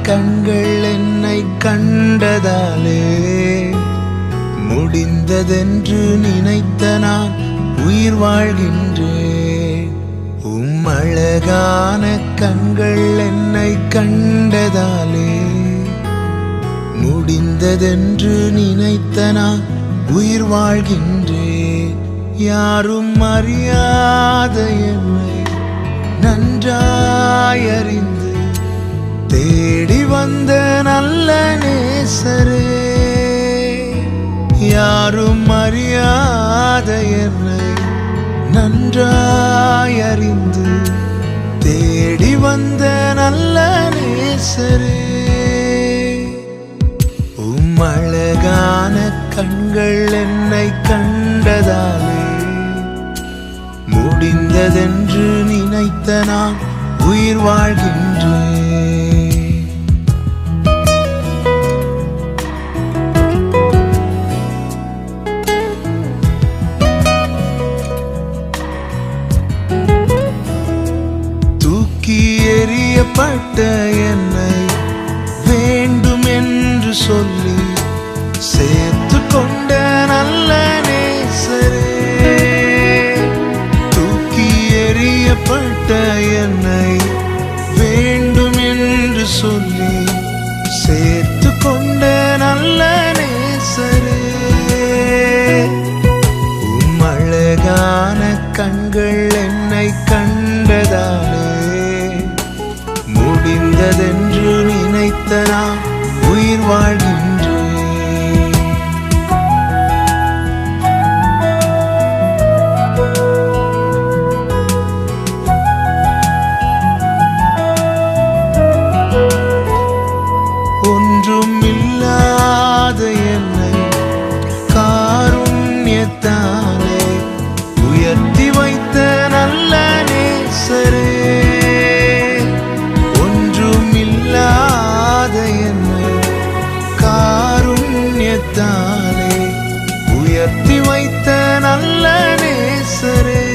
கண்கள் என்னை கண்டதாலே முடிந்ததென்று நினைத்த நான் உயிர் வாழ்கின்றேன். அழகான கண்கள் என்னை கண்டதாலே முடிந்ததென்று நினைத்த நான் உயிர் வாழ்கின்றேன். யாரும் அறியாத என்னை நன்றாயறிந்து தேடி வந்த நல்ல நேசரே, யாரும் அறியாத என்னை நன்றாயறிந்து தேடி வந்த நல்ல நேசரே, அழகான கண்கள் என்னை கண்டதாலே முடிந்ததென்று நினைத்த நான் உயிர் வாழ்கின்றேன். தூக்கி எறியப்பட்ட என்னை வேண்டும் என்று சொல்லி சேர்த்து கொண்ட நல்ல நேசரே, தூக்கி எறியப்பட்ட என்னை வேண்டும் என்று சொல்லி சேர்த்து கொண்ட நல்ல நேசரே, அழகான கண்கள் என்னை கண்டதாலே முடிந்ததென்று நினைத்த நான் உயிர் வாழ்கின்றேன். ஒன்றும் இல்லாத என்னை காருண்யத்தாலே உயர்த்தி வைத்த நல்ல நேசரே, ஒன்றும் இல்லாத என்னை காருண்யத்தாலே உயர்த்தி வைத்த நல்ல நேசரே,